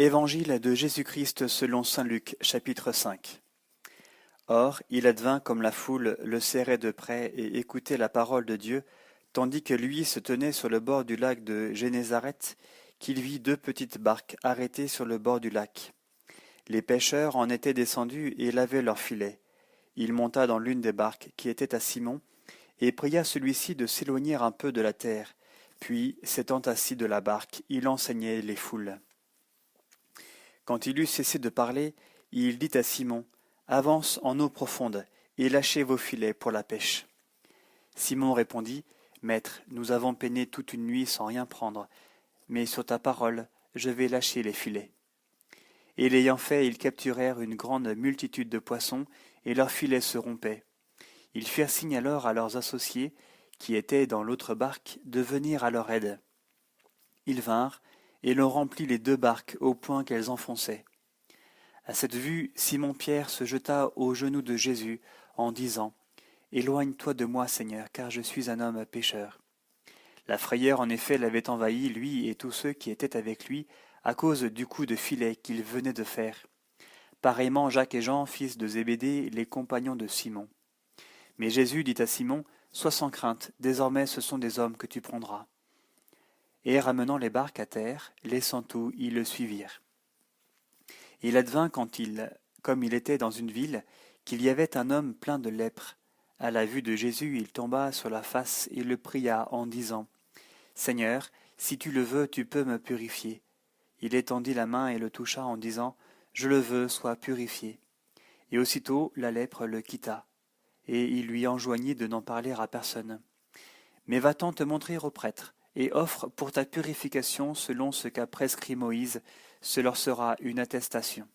Évangile de Jésus-Christ selon saint Luc, chapitre 5. Or, il advint comme la foule le serrait de près et écoutait la parole de Dieu, tandis que lui se tenait sur le bord du lac de Génézareth, qu'il vit deux petites barques arrêtées sur le bord du lac. Les pêcheurs en étaient descendus et lavaient leurs filets. Il monta dans l'une des barques qui était à Simon, et pria celui-ci de s'éloigner un peu de la terre. Puis, s'étant assis de la barque, il enseignait les foules. Quand il eut cessé de parler, il dit à Simon, « Avance en eau profonde, et lâchez vos filets pour la pêche. » Simon répondit, « Maître, nous avons peiné toute une nuit sans rien prendre, mais sur ta parole, je vais lâcher les filets. » Et l'ayant fait, ils capturèrent une grande multitude de poissons, et leurs filets se rompaient. Ils firent signe alors à leurs associés, qui étaient dans l'autre barque, de venir à leur aide. Ils vinrent, et l'on remplit les deux barques au point qu'elles enfonçaient. À cette vue, Simon-Pierre se jeta aux genoux de Jésus, en disant, « Éloigne-toi de moi, Seigneur, car je suis un homme pécheur. » La frayeur en effet l'avait envahi, lui et tous ceux qui étaient avec lui, à cause du coup de filet qu'il venait de faire. Pareillement Jacques et Jean, fils de Zébédée, les compagnons de Simon. Mais Jésus dit à Simon, « Sois sans crainte, désormais ce sont des hommes que tu prendras. » Et ramenant les barques à terre, laissant tout, ils le suivirent. Il advint comme il était dans une ville, qu'il y avait un homme plein de lèpre. À la vue de Jésus, il tomba sur la face et le pria en disant, « Seigneur, si tu le veux, tu peux me purifier. » Il étendit la main et le toucha en disant, « Je le veux, sois purifié. » Et aussitôt la lèpre le quitta, et il lui enjoignit de n'en parler à personne. « Mais va-t'en te montrer au prêtre, et offre pour ta purification selon ce qu'a prescrit Moïse, ce leur sera une attestation. »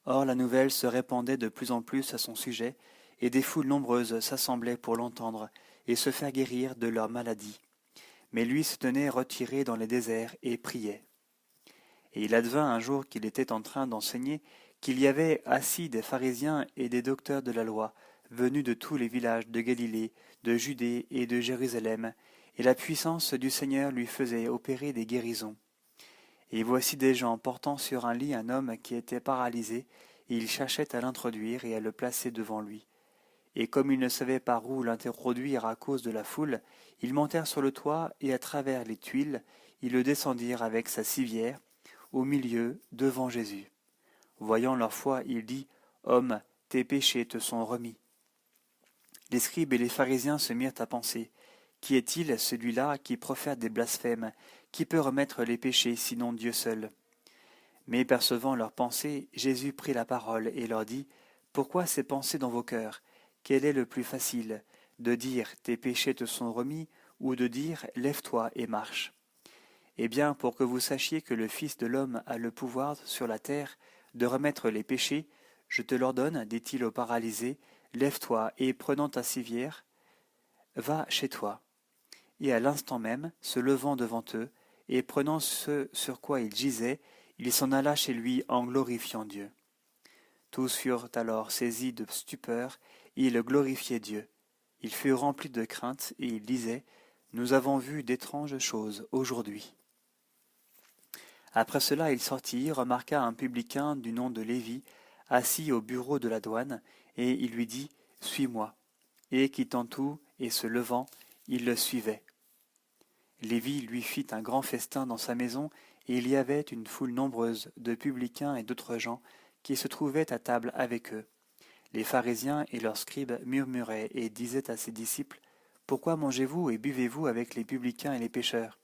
Or la nouvelle se répandait de plus en plus à son sujet, et des foules nombreuses s'assemblaient pour l'entendre et se faire guérir de leur maladie. Mais lui se tenait retiré dans les déserts et priait. Et il advint un jour qu'il était en train d'enseigner, qu'il y avait assis des pharisiens et des docteurs de la loi, venus de tous les villages de Galilée, de Judée et de Jérusalem, et la puissance du Seigneur lui faisait opérer des guérisons. Et voici des gens portant sur un lit un homme qui était paralysé, et ils cherchaient à l'introduire et à le placer devant lui. Et comme ils ne savaient par où l'introduire à cause de la foule, ils montèrent sur le toit, et à travers les tuiles, ils le descendirent avec sa civière, au milieu, devant Jésus. Voyant leur foi, il dit, « Homme, tes péchés te sont remis. » Les scribes et les pharisiens se mirent à penser, « Qui est-il, celui-là, qui profère des blasphèmes? Qui peut remettre les péchés, sinon Dieu seul ?» Mais percevant leurs pensées, Jésus prit la parole et leur dit, « Pourquoi ces pensées dans vos cœurs? Quel est le plus facile, de dire, tes péchés te sont remis, ou de dire, lève-toi et marche? Eh bien, pour que vous sachiez que le Fils de l'homme a le pouvoir sur la terre de remettre les péchés, je te l'ordonne, dit-il au paralysé, lève-toi et prenant ta civière, va chez toi. » Et à l'instant même, se levant devant eux, et prenant ce sur quoi il gisait, il s'en alla chez lui en glorifiant Dieu. Tous furent alors saisis de stupeur, et ils glorifiaient Dieu. Ils furent remplis de crainte, et ils disaient, « Nous avons vu d'étranges choses aujourd'hui. » Après cela, il sortit, remarqua un publicain du nom de Lévi, assis au bureau de la douane, et il lui dit, « Suis-moi. » Et quittant tout, et se levant, il le suivait. Lévi lui fit un grand festin dans sa maison, et il y avait une foule nombreuse de publicains et d'autres gens qui se trouvaient à table avec eux. Les pharisiens et leurs scribes murmuraient et disaient à ses disciples, « Pourquoi mangez-vous et buvez-vous avec les publicains et les pécheurs ?»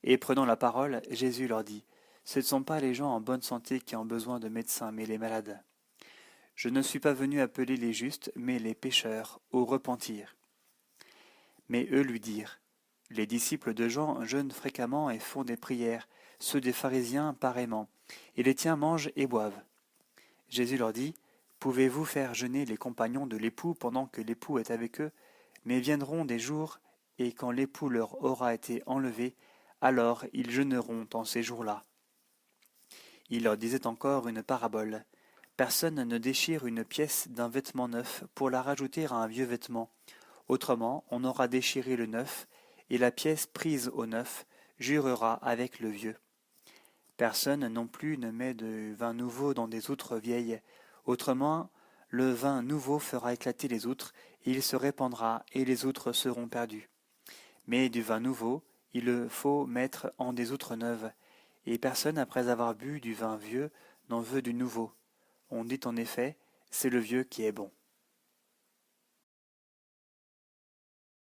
Et prenant la parole, Jésus leur dit, « Ce ne sont pas les gens en bonne santé qui ont besoin de médecins, mais les malades. Je ne suis pas venu appeler les justes, mais les pécheurs, au repentir. » Mais eux lui dirent, « Les disciples de Jean jeûnent fréquemment et font des prières, ceux des pharisiens pareillement, et les tiens mangent et boivent. » Jésus leur dit, « Pouvez-vous faire jeûner les compagnons de l'époux pendant que l'époux est avec eux? Mais viendront des jours, et quand l'époux leur aura été enlevé, alors ils jeûneront en ces jours-là. » Il leur disait encore une parabole. « Personne ne déchire une pièce d'un vêtement neuf pour la rajouter à un vieux vêtement. Autrement, on aura déchiré le neuf, et la pièce prise au neuf jurera avec le vieux. Personne non plus ne met de vin nouveau dans des outres vieilles. Autrement, le vin nouveau fera éclater les outres, et il se répandra, et les outres seront perdues. Mais du vin nouveau, il le faut mettre en des outres neuves, et personne, après avoir bu du vin vieux, n'en veut du nouveau. On dit en effet, c'est le vieux qui est bon.